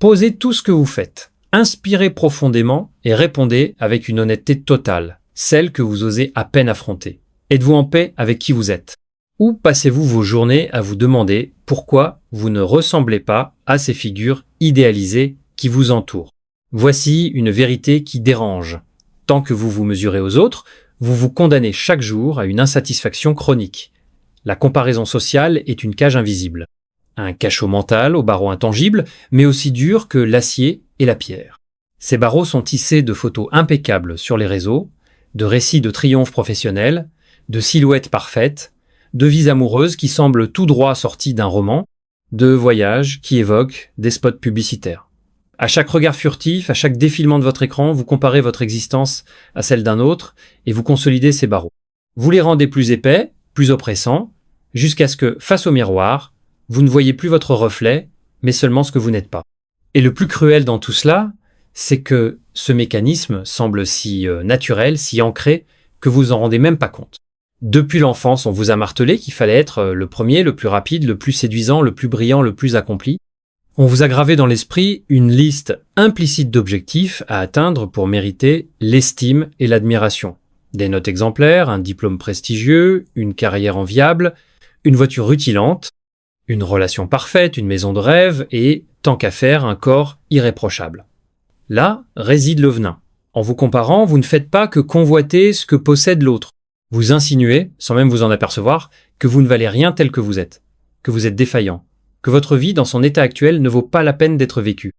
Posez tout ce que vous faites. Inspirez profondément et répondez avec une honnêteté totale, celle que vous osez à peine affronter. Êtes-vous en paix avec qui vous êtes? Ou passez-vous vos journées à vous demander pourquoi vous ne ressemblez pas à ces figures idéalisées qui vous entourent? Voici une vérité qui dérange. Tant que vous vous mesurez aux autres, vous vous condamnez chaque jour à une insatisfaction chronique. La comparaison sociale est une cage invisible. Un cachot mental aux barreaux intangibles, mais aussi dur que l'acier et la pierre. Ces barreaux sont tissés de photos impeccables sur les réseaux, de récits de triomphes professionnels, de silhouettes parfaites, de vies amoureuses qui semblent tout droit sorties d'un roman, de voyages qui évoquent des spots publicitaires. À chaque regard furtif, à chaque défilement de votre écran, vous comparez votre existence à celle d'un autre et vous consolidez ces barreaux. Vous les rendez plus épais, plus oppressants, jusqu'à ce que, face au miroir, vous ne voyez plus votre reflet, mais seulement ce que vous n'êtes pas. Et le plus cruel dans tout cela, c'est que ce mécanisme semble si naturel, si ancré, que vous en rendez même pas compte. Depuis l'enfance, on vous a martelé qu'il fallait être le premier, le plus rapide, le plus séduisant, le plus brillant, le plus accompli. On vous a gravé dans l'esprit une liste implicite d'objectifs à atteindre pour mériter l'estime et l'admiration. Des notes exemplaires, un diplôme prestigieux, une carrière enviable, une voiture rutilante, une relation parfaite, une maison de rêve et, tant qu'à faire, un corps irréprochable. Là réside le venin. En vous comparant, vous ne faites pas que convoiter ce que possède l'autre. Vous insinuez, sans même vous en apercevoir, que vous ne valez rien tel que vous êtes défaillant, que votre vie dans son état actuel ne vaut pas la peine d'être vécue.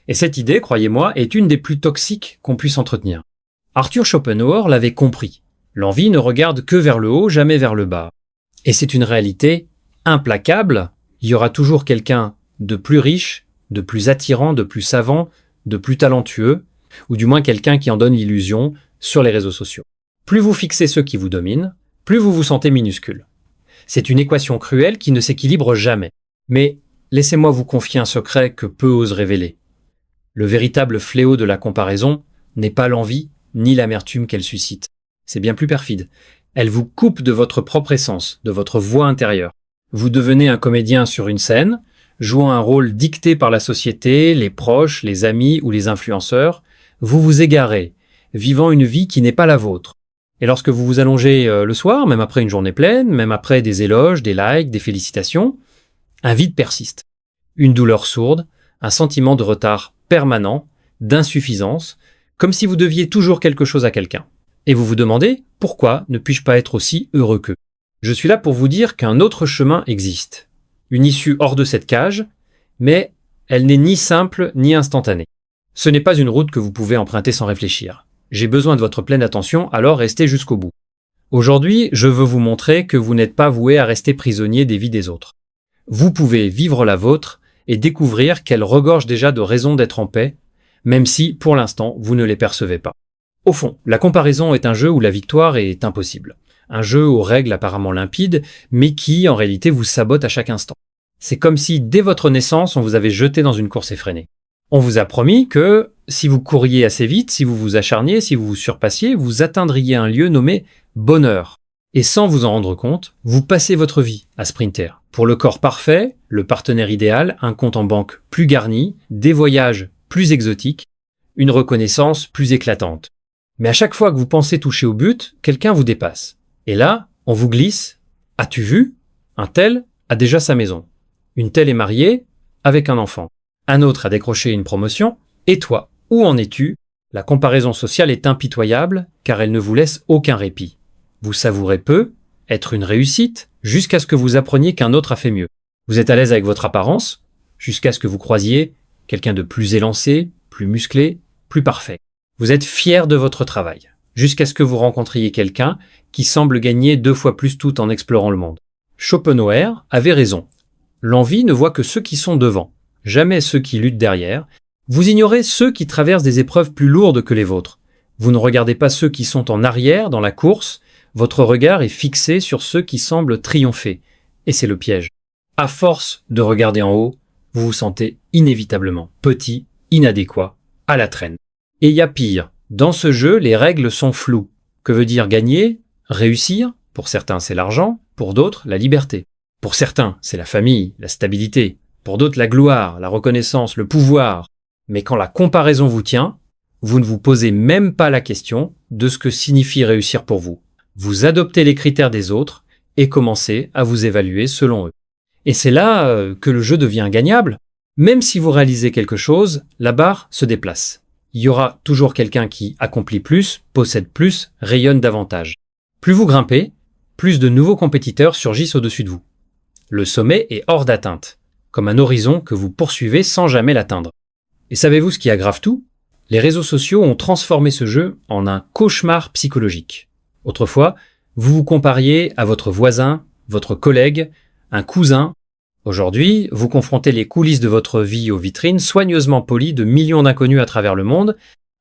Et cette idée, croyez-moi, est une des plus toxiques qu'on puisse entretenir. Arthur Schopenhauer l'avait compris. L'envie ne regarde que vers le haut, jamais vers le bas. Et c'est une réalité implacable. Il y aura toujours quelqu'un de plus riche, de plus attirant, de plus savant, de plus talentueux, ou du moins quelqu'un qui en donne l'illusion sur les réseaux sociaux. Plus vous fixez ceux qui vous dominent, plus vous vous sentez minuscule. C'est une équation cruelle qui ne s'équilibre jamais. Mais laissez-moi vous confier un secret que peu osent révéler. Le véritable fléau de la comparaison n'est pas l'envie ni l'amertume qu'elle suscite. C'est bien plus perfide. Elle vous coupe de votre propre essence, de votre voix intérieure. Vous devenez un comédien sur une scène, jouant un rôle dicté par la société, les proches, les amis ou les influenceurs. Vous vous égarez, vivant une vie qui n'est pas la vôtre. Et lorsque vous vous allongez le soir, même après une journée pleine, même après des éloges, des likes, des félicitations, un vide persiste. Une douleur sourde, un sentiment de retard permanent, d'insuffisance, comme si vous deviez toujours quelque chose à quelqu'un. Et vous vous demandez, pourquoi ne puis-je pas être aussi heureux qu'eux? Je suis là pour vous dire qu'un autre chemin existe. Une issue hors de cette cage, mais elle n'est ni simple ni instantanée. Ce n'est pas une route que vous pouvez emprunter sans réfléchir. J'ai besoin de votre pleine attention, alors restez jusqu'au bout. Aujourd'hui, je veux vous montrer que vous n'êtes pas voué à rester prisonnier des vies des autres. Vous pouvez vivre la vôtre et découvrir qu'elle regorge déjà de raisons d'être en paix, même si, pour l'instant, vous ne les percevez pas. Au fond, la comparaison est un jeu où la victoire est impossible. Un jeu aux règles apparemment limpides, mais qui, en réalité, vous sabote à chaque instant. C'est comme si, dès votre naissance, on vous avait jeté dans une course effrénée. On vous a promis que, si vous couriez assez vite, si vous vous acharniez, si vous vous surpassiez, vous atteindriez un lieu nommé bonheur. Et sans vous en rendre compte, vous passez votre vie à sprinter. Pour le corps parfait, le partenaire idéal, un compte en banque plus garni, des voyages plus exotiques, une reconnaissance plus éclatante. Mais à chaque fois que vous pensez toucher au but, quelqu'un vous dépasse. Et là, on vous glisse « As-tu vu? Un tel a déjà sa maison. Une telle est mariée avec un enfant. Un autre a décroché une promotion. Et toi, où en es-tu » La comparaison sociale est impitoyable car elle ne vous laisse aucun répit. Vous savourez peu, être une réussite, jusqu'à ce que vous appreniez qu'un autre a fait mieux. Vous êtes à l'aise avec votre apparence, jusqu'à ce que vous croisiez quelqu'un de plus élancé, plus musclé, plus parfait. Vous êtes fier de votre travail, jusqu'à ce que vous rencontriez quelqu'un qui semble gagner 2 fois plus tout en explorant le monde. Schopenhauer avait raison. L'envie ne voit que ceux qui sont devant, jamais ceux qui luttent derrière. Vous ignorez ceux qui traversent des épreuves plus lourdes que les vôtres. Vous ne regardez pas ceux qui sont en arrière dans la course. Votre regard est fixé sur ceux qui semblent triompher. Et c'est le piège. À force de regarder en haut, vous vous sentez inévitablement petit, inadéquat, à la traîne. Et il y a pire. Dans ce jeu, les règles sont floues. Que veut dire gagner? Réussir? Pour certains, c'est l'argent. Pour d'autres, la liberté. Pour certains, c'est la famille, la stabilité. Pour d'autres, la gloire, la reconnaissance, le pouvoir. Mais quand la comparaison vous tient, vous ne vous posez même pas la question de ce que signifie réussir pour vous. Vous adoptez les critères des autres et commencez à vous évaluer selon eux. Et c'est là que le jeu devient gagnable. Même si vous réalisez quelque chose, la barre se déplace. Il y aura toujours quelqu'un qui accomplit plus, possède plus, rayonne davantage. Plus vous grimpez, plus de nouveaux compétiteurs surgissent au-dessus de vous. Le sommet est hors d'atteinte, comme un horizon que vous poursuivez sans jamais l'atteindre. Et savez-vous ce qui aggrave tout ? Les réseaux sociaux ont transformé ce jeu en un cauchemar psychologique. Autrefois, vous vous compariez à votre voisin, votre collègue, un cousin. Aujourd'hui, vous confrontez les coulisses de votre vie aux vitrines soigneusement polies de millions d'inconnus à travers le monde.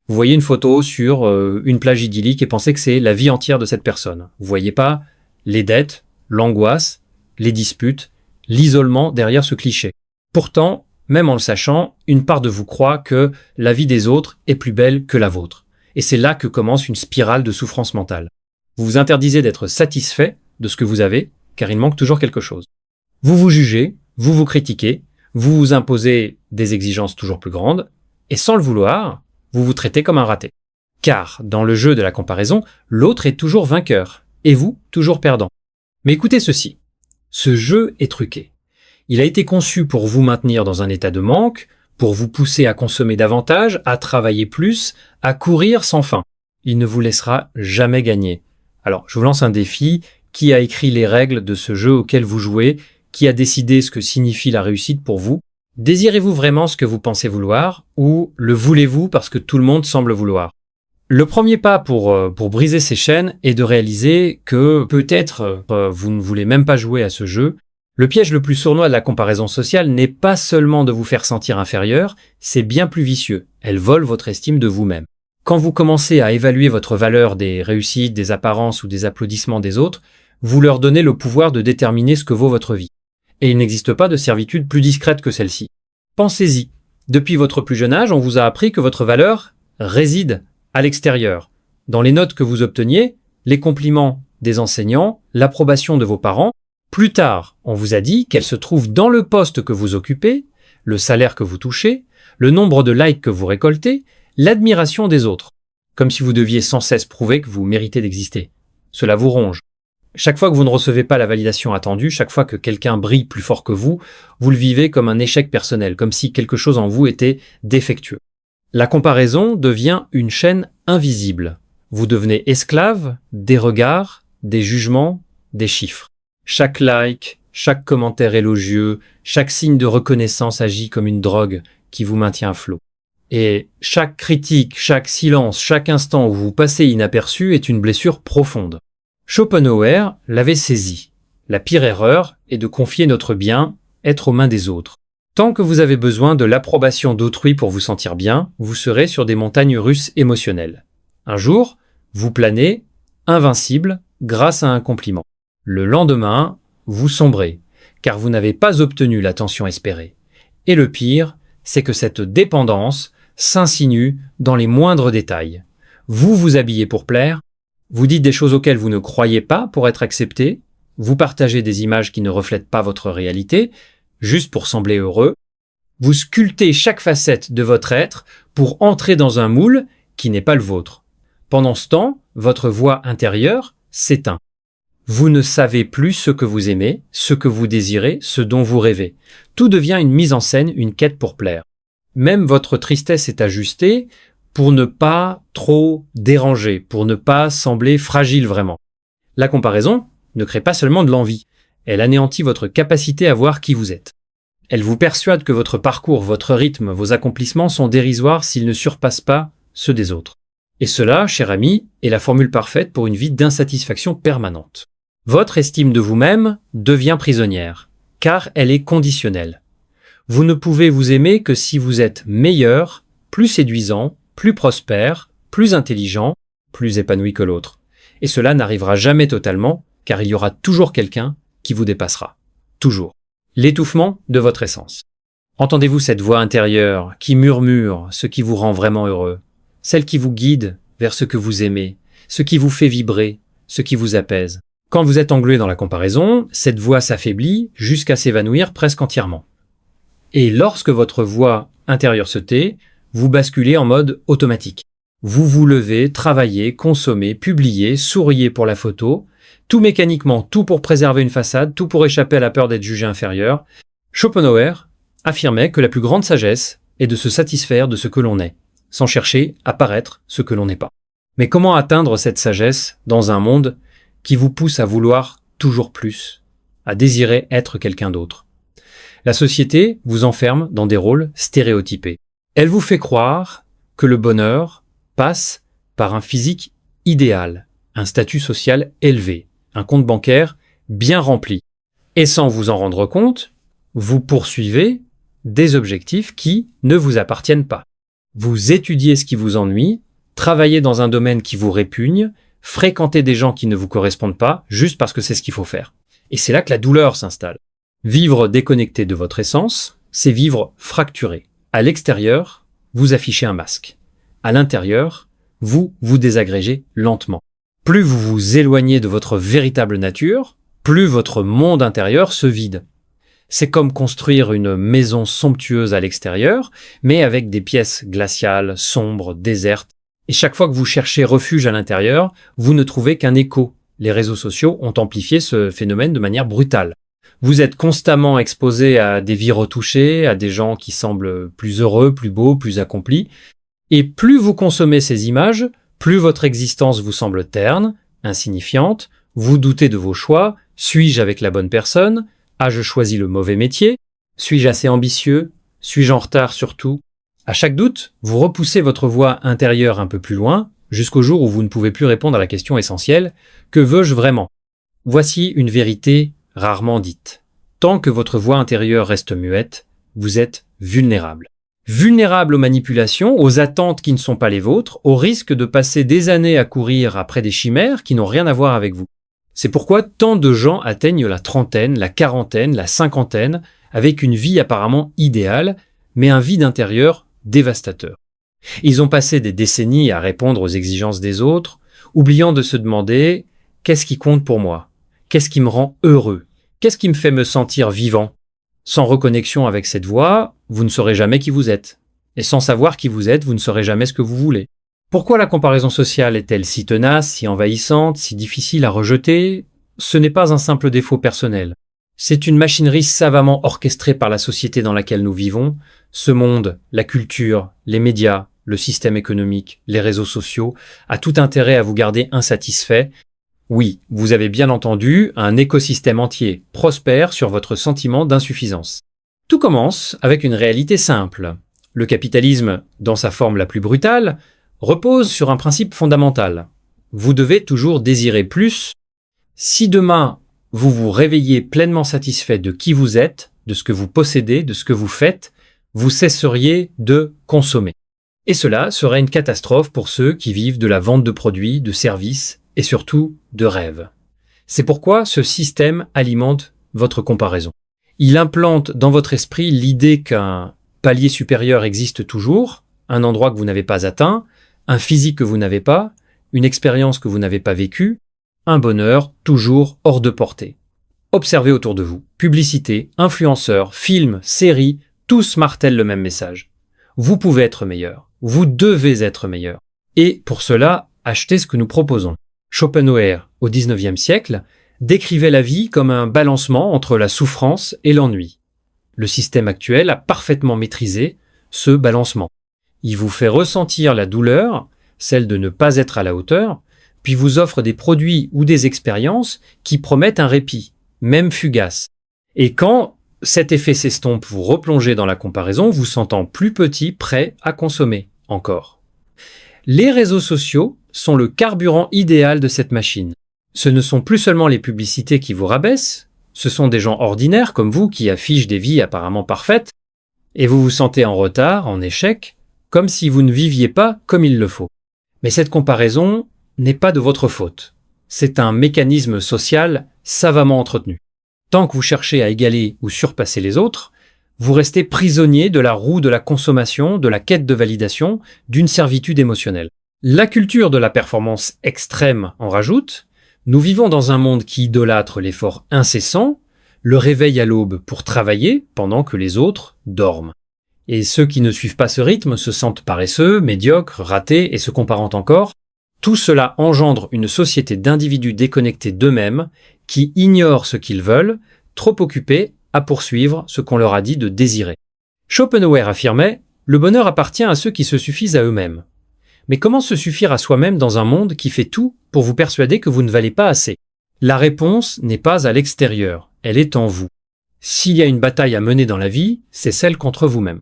Vous voyez une photo sur une plage idyllique et pensez que c'est la vie entière de cette personne. Vous voyez pas les dettes, l'angoisse, les disputes, l'isolement derrière ce cliché. Pourtant, même en le sachant, une part de vous croit que la vie des autres est plus belle que la vôtre. Et c'est là que commence une spirale de souffrance mentale. Vous vous interdisez d'être satisfait de ce que vous avez, car il manque toujours quelque chose. Vous vous jugez, vous vous critiquez, vous vous imposez des exigences toujours plus grandes, et sans le vouloir, vous vous traitez comme un raté. Car, dans le jeu de la comparaison, l'autre est toujours vainqueur, et vous, toujours perdant. Mais écoutez ceci, ce jeu est truqué. Il a été conçu pour vous maintenir dans un état de manque, pour vous pousser à consommer davantage, à travailler plus, à courir sans fin. Il ne vous laissera jamais gagner. Alors, je vous lance un défi. Qui a écrit les règles de ce jeu auquel vous jouez? Qui a décidé ce que signifie la réussite pour vous? Désirez-vous vraiment ce que vous pensez vouloir ou le voulez-vous parce que tout le monde semble vouloir? Le premier pas pour briser ces chaînes est de réaliser que peut-être vous ne voulez même pas jouer à ce jeu. Le piège le plus sournois de la comparaison sociale n'est pas seulement de vous faire sentir inférieur, c'est bien plus vicieux. Elle vole votre estime de vous-même. Quand vous commencez à évaluer votre valeur des réussites, des apparences ou des applaudissements des autres, vous leur donnez le pouvoir de déterminer ce que vaut votre vie. Et il n'existe pas de servitude plus discrète que celle-ci. Pensez-y. Depuis votre plus jeune âge, on vous a appris que votre valeur réside à l'extérieur. Dans les notes que vous obteniez, les compliments des enseignants, l'approbation de vos parents. Plus tard, on vous a dit qu'elle se trouve dans le poste que vous occupez, le salaire que vous touchez, le nombre de likes que vous récoltez, l'admiration des autres. Comme si vous deviez sans cesse prouver que vous méritez d'exister. Cela vous ronge. Chaque fois que vous ne recevez pas la validation attendue, chaque fois que quelqu'un brille plus fort que vous, vous le vivez comme un échec personnel, comme si quelque chose en vous était défectueux. La comparaison devient une chaîne invisible. Vous devenez esclave des regards, des jugements, des chiffres. Chaque like, chaque commentaire élogieux, chaque signe de reconnaissance agit comme une drogue qui vous maintient à flot. Et chaque critique, chaque silence, chaque instant où vous passez inaperçu est une blessure profonde. Schopenhauer l'avait saisi. La pire erreur est de confier notre bien-être aux mains des autres. Tant que vous avez besoin de l'approbation d'autrui pour vous sentir bien, vous serez sur des montagnes russes émotionnelles. Un jour, vous planez, invincible, grâce à un compliment. Le lendemain, vous sombrez, car vous n'avez pas obtenu l'attention espérée. Et le pire, c'est que cette dépendance s'insinue dans les moindres détails. Vous vous habillez pour plaire, vous dites des choses auxquelles vous ne croyez pas pour être accepté, vous partagez des images qui ne reflètent pas votre réalité, juste pour sembler heureux, vous sculptez chaque facette de votre être pour entrer dans un moule qui n'est pas le vôtre. Pendant ce temps, votre voix intérieure s'éteint. Vous ne savez plus ce que vous aimez, ce que vous désirez, ce dont vous rêvez. Tout devient une mise en scène, une quête pour plaire. Même votre tristesse est ajustée pour ne pas trop déranger, pour ne pas sembler fragile vraiment. La comparaison ne crée pas seulement de l'envie, elle anéantit votre capacité à voir qui vous êtes. Elle vous persuade que votre parcours, votre rythme, vos accomplissements sont dérisoires s'ils ne surpassent pas ceux des autres. Et cela, cher ami, est la formule parfaite pour une vie d'insatisfaction permanente. Votre estime de vous-même devient prisonnière, car elle est conditionnelle. Vous ne pouvez vous aimer que si vous êtes meilleur, plus séduisant, plus prospère, plus intelligent, plus épanoui que l'autre. Et cela n'arrivera jamais totalement, car il y aura toujours quelqu'un qui vous dépassera. Toujours. L'étouffement de votre essence. Entendez-vous cette voix intérieure qui murmure ce qui vous rend vraiment heureux, celle qui vous guide vers ce que vous aimez, ce qui vous fait vibrer, ce qui vous apaise. Quand vous êtes englué dans la comparaison, cette voix s'affaiblit jusqu'à s'évanouir presque entièrement. Et lorsque votre voix intérieure se tait, vous basculez en mode automatique. Vous vous levez, travaillez, consommez, publiez, souriez pour la photo, tout mécaniquement, tout pour préserver une façade, tout pour échapper à la peur d'être jugé inférieur. Schopenhauer affirmait que la plus grande sagesse est de se satisfaire de ce que l'on est, sans chercher à paraître ce que l'on n'est pas. Mais comment atteindre cette sagesse dans un monde qui vous pousse à vouloir toujours plus, à désirer être quelqu'un d'autre? La société vous enferme dans des rôles stéréotypés. Elle vous fait croire que le bonheur passe par un physique idéal, un statut social élevé, un compte bancaire bien rempli. Et sans vous en rendre compte, vous poursuivez des objectifs qui ne vous appartiennent pas. Vous étudiez ce qui vous ennuie, travaillez dans un domaine qui vous répugne, fréquentez des gens qui ne vous correspondent pas, juste parce que c'est ce qu'il faut faire. Et c'est là que la douleur s'installe. Vivre déconnecté de votre essence, c'est vivre fracturé. À l'extérieur, vous affichez un masque. À l'intérieur, vous vous désagrégez lentement. Plus vous vous éloignez de votre véritable nature, plus votre monde intérieur se vide. C'est comme construire une maison somptueuse à l'extérieur, mais avec des pièces glaciales, sombres, désertes. Et chaque fois que vous cherchez refuge à l'intérieur, vous ne trouvez qu'un écho. Les réseaux sociaux ont amplifié ce phénomène de manière brutale. Vous êtes constamment exposé à des vies retouchées, à des gens qui semblent plus heureux, plus beaux, plus accomplis. Et plus vous consommez ces images, plus votre existence vous semble terne, insignifiante, vous doutez de vos choix, suis-je avec la bonne personne? Ai-je choisi le mauvais métier? Suis-je assez ambitieux? Suis-je en retard sur tout? À chaque doute, vous repoussez votre voix intérieure un peu plus loin, jusqu'au jour où vous ne pouvez plus répondre à la question essentielle: que veux-je vraiment? Voici une vérité rarement dite. Tant que votre voix intérieure reste muette, vous êtes vulnérable. Vulnérable aux manipulations, aux attentes qui ne sont pas les vôtres, au risque de passer des années à courir après des chimères qui n'ont rien à voir avec vous. C'est pourquoi tant de gens atteignent la trentaine, la quarantaine, la cinquantaine, avec une vie apparemment idéale, mais un vide intérieur dévastateur. Ils ont passé des décennies à répondre aux exigences des autres, oubliant de se demander « qu'est-ce qui compte pour moi? Qu'est-ce qui me rend heureux? Qu'est-ce qui me fait me sentir vivant ?» Sans reconnexion avec cette voix, vous ne saurez jamais qui vous êtes. Et sans savoir qui vous êtes, vous ne saurez jamais ce que vous voulez. Pourquoi la comparaison sociale est-elle si tenace, si envahissante, si difficile à rejeter? Ce n'est pas un simple défaut personnel. C'est une machinerie savamment orchestrée par la société dans laquelle nous vivons. Ce monde, la culture, les médias, le système économique, les réseaux sociaux, a tout intérêt à vous garder insatisfait. Oui, vous avez bien entendu, un écosystème entier prospère sur votre sentiment d'insuffisance. Tout commence avec une réalité simple. Le capitalisme, dans sa forme la plus brutale, repose sur un principe fondamental. Vous devez toujours désirer plus. Si demain, vous vous réveillez pleinement satisfait de qui vous êtes, de ce que vous possédez, de ce que vous faites, vous cesseriez de consommer. Et cela serait une catastrophe pour ceux qui vivent de la vente de produits, de services et surtout de rêves. C'est pourquoi ce système alimente votre comparaison. Il implante dans votre esprit l'idée qu'un palier supérieur existe toujours, un endroit que vous n'avez pas atteint, un physique que vous n'avez pas, une expérience que vous n'avez pas vécue, un bonheur toujours hors de portée. Observez autour de vous. Publicité, influenceurs, films, séries, tous martèlent le même message. Vous pouvez être meilleur. Vous devez être meilleur. Et pour cela, achetez ce que nous proposons. Schopenhauer, au XIXe siècle, décrivait la vie comme un balancement entre la souffrance et l'ennui. Le système actuel a parfaitement maîtrisé ce balancement. Il vous fait ressentir la douleur, celle de ne pas être à la hauteur, puis vous offre des produits ou des expériences qui promettent un répit, même fugace. Et quand cet effet s'estompe, vous replongez dans la comparaison, vous sentant plus petit, prêt à consommer encore. Les réseaux sociaux sont le carburant idéal de cette machine. Ce ne sont plus seulement les publicités qui vous rabaissent, ce sont des gens ordinaires comme vous qui affichent des vies apparemment parfaites, et vous vous sentez en retard, en échec, comme si vous ne viviez pas comme il le faut. Mais cette comparaison n'est pas de votre faute. C'est un mécanisme social savamment entretenu. Tant que vous cherchez à égaler ou surpasser les autres, vous restez prisonnier de la roue de la consommation, de la quête de validation, d'une servitude émotionnelle. La culture de la performance extrême en rajoute. Nous vivons dans un monde qui idolâtre l'effort incessant, le réveil à l'aube pour travailler pendant que les autres dorment. Et ceux qui ne suivent pas ce rythme se sentent paresseux, médiocres, ratés et se comparant encore. Tout cela engendre une société d'individus déconnectés d'eux-mêmes qui ignorent ce qu'ils veulent, trop occupés à poursuivre ce qu'on leur a dit de désirer. Schopenhauer affirmait « Le bonheur appartient à ceux qui se suffisent à eux-mêmes ». Mais comment se suffire à soi-même dans un monde qui fait tout pour vous persuader que vous ne valez pas assez? La réponse n'est pas à l'extérieur, elle est en vous. S'il y a une bataille à mener dans la vie, c'est celle contre vous-même.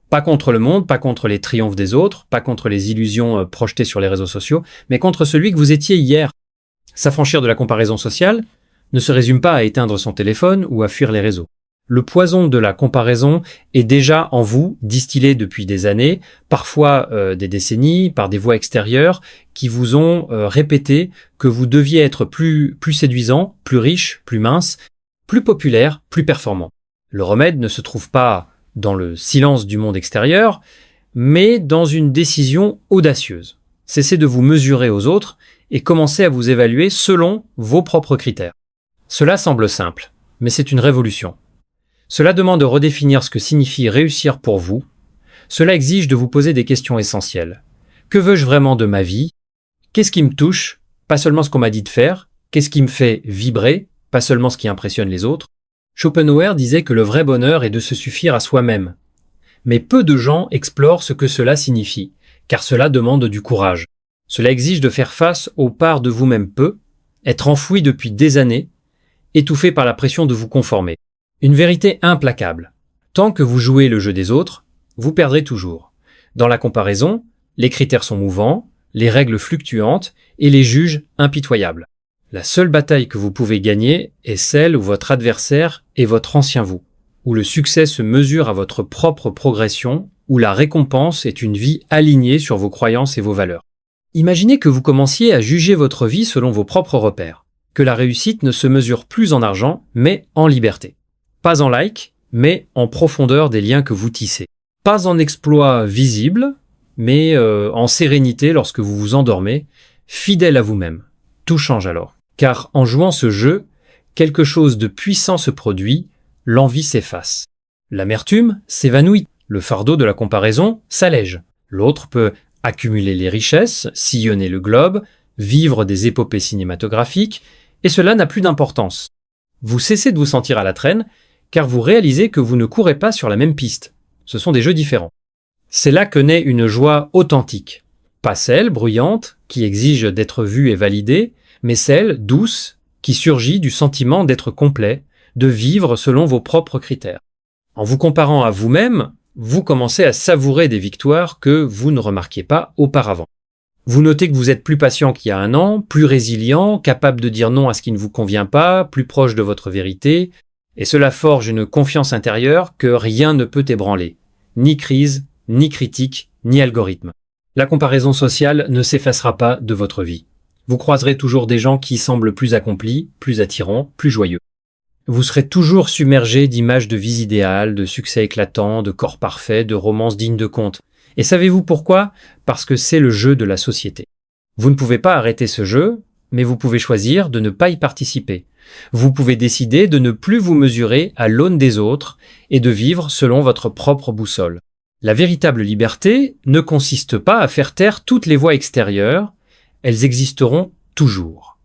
Pas contre le monde, pas contre les triomphes des autres, pas contre les illusions projetées sur les réseaux sociaux, mais contre celui que vous étiez hier. S'affranchir de la comparaison sociale ne se résume pas à éteindre son téléphone ou à fuir les réseaux. Le poison de la comparaison est déjà en vous, distillé depuis des années, parfois des décennies, par des voix extérieures qui vous ont répété que vous deviez être plus séduisant, plus riche, plus mince, plus populaire, plus performant. Le remède ne se trouve pas dans le silence du monde extérieur, mais dans une décision audacieuse. Cessez de vous mesurer aux autres et commencez à vous évaluer selon vos propres critères. Cela semble simple, mais c'est une révolution. Cela demande de redéfinir ce que signifie réussir pour vous. Cela exige de vous poser des questions essentielles. Que veux-je vraiment de ma vie? Qu'est-ce qui me touche? Pas seulement ce qu'on m'a dit de faire. Qu'est-ce qui me fait vibrer? Pas seulement ce qui impressionne les autres. Schopenhauer disait que le vrai bonheur est de se suffire à soi-même. Mais peu de gens explorent ce que cela signifie, car cela demande du courage. Cela exige de faire face aux parts de vous-même peu, être enfoui depuis des années, étouffé par la pression de vous conformer. Une vérité implacable. Tant que vous jouez le jeu des autres, vous perdrez toujours. Dans la comparaison, les critères sont mouvants, les règles fluctuantes et les juges impitoyables. La seule bataille que vous pouvez gagner est celle où votre adversaire est votre ancien vous, où le succès se mesure à votre propre progression, où la récompense est une vie alignée sur vos croyances et vos valeurs. Imaginez que vous commenciez à juger votre vie selon vos propres repères, que la réussite ne se mesure plus en argent, mais en liberté. Pas en like, mais en profondeur des liens que vous tissez. Pas en exploits visibles, mais en sérénité lorsque vous vous endormez, fidèle à vous-même. Tout change alors. Car en jouant ce jeu, quelque chose de puissant se produit, l'envie s'efface. L'amertume s'évanouit, le fardeau de la comparaison s'allège. L'autre peut accumuler les richesses, sillonner le globe, vivre des épopées cinématographiques, et cela n'a plus d'importance. Vous cessez de vous sentir à la traîne, car vous réalisez que vous ne courez pas sur la même piste. Ce sont des jeux différents. C'est là que naît une joie authentique. Pas celle, bruyante, qui exige d'être vue et validée, mais celle, douce, qui surgit du sentiment d'être complet, de vivre selon vos propres critères. En vous comparant à vous-même, vous commencez à savourer des victoires que vous ne remarquiez pas auparavant. Vous notez que vous êtes plus patient qu'il y a un an, plus résilient, capable de dire non à ce qui ne vous convient pas, plus proche de votre vérité, et cela forge une confiance intérieure que rien ne peut ébranler. Ni crise, ni critique, ni algorithme. La comparaison sociale ne s'effacera pas de votre vie. Vous croiserez toujours des gens qui semblent plus accomplis, plus attirants, plus joyeux. Vous serez toujours submergé d'images de vies idéales, de succès éclatants, de corps parfaits, de romances dignes de conte. Et savez-vous pourquoi? Parce que c'est le jeu de la société. Vous ne pouvez pas arrêter ce jeu, mais vous pouvez choisir de ne pas y participer. Vous pouvez décider de ne plus vous mesurer à l'aune des autres et de vivre selon votre propre boussole. La véritable liberté ne consiste pas à faire taire toutes les voix extérieures, elles existeront toujours.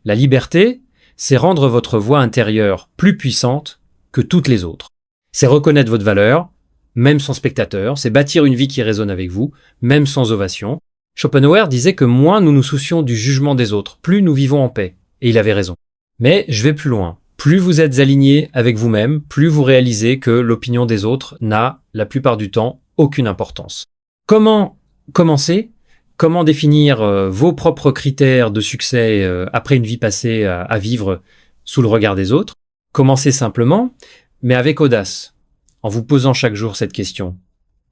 La liberté, c'est rendre votre voix intérieure plus puissante que toutes les autres. C'est reconnaître votre valeur, même sans spectateur, c'est bâtir une vie qui résonne avec vous, même sans ovation. Schopenhauer disait que moins nous nous soucions du jugement des autres, plus nous vivons en paix. Et il avait raison. Mais je vais plus loin. Plus vous êtes aligné avec vous-même, plus vous réalisez que l'opinion des autres n'a, la plupart du temps, aucune importance. Comment commencer? Comment définir vos propres critères de succès après une vie passée à vivre sous le regard des autres? Commencez simplement, mais avec audace, en vous posant chaque jour cette question.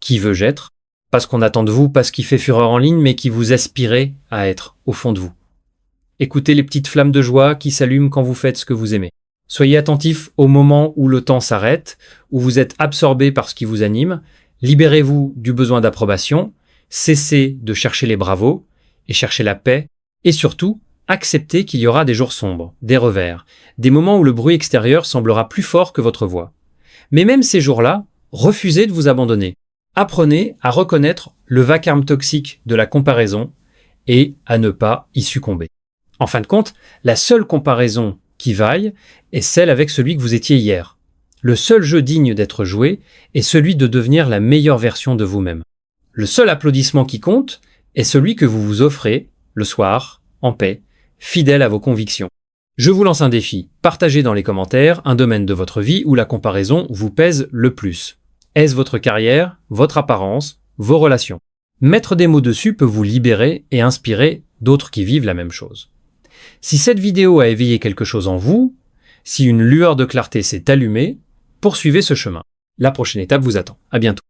Qui veux-je être? Pas ce qu'on attend de vous, pas ce qui fait fureur en ligne, mais qui vous aspirez à être au fond de vous. Écoutez les petites flammes de joie qui s'allument quand vous faites ce que vous aimez. Soyez attentif au moment où le temps s'arrête, où vous êtes absorbé par ce qui vous anime. Libérez-vous du besoin d'approbation, cessez de chercher les bravos et cherchez la paix. Et surtout, acceptez qu'il y aura des jours sombres, des revers, des moments où le bruit extérieur semblera plus fort que votre voix. Mais même ces jours-là, refusez de vous abandonner. Apprenez à reconnaître le vacarme toxique de la comparaison et à ne pas y succomber. En fin de compte, la seule comparaison qui vaille est celle avec celui que vous étiez hier. Le seul jeu digne d'être joué est celui de devenir la meilleure version de vous-même. Le seul applaudissement qui compte est celui que vous vous offrez le soir, en paix, fidèle à vos convictions. Je vous lance un défi. Partagez dans les commentaires un domaine de votre vie où la comparaison vous pèse le plus. Est-ce votre carrière, votre apparence, vos relations? Mettre des mots dessus peut vous libérer et inspirer d'autres qui vivent la même chose. Si cette vidéo a éveillé quelque chose en vous, si une lueur de clarté s'est allumée, poursuivez ce chemin. La prochaine étape vous attend. À bientôt.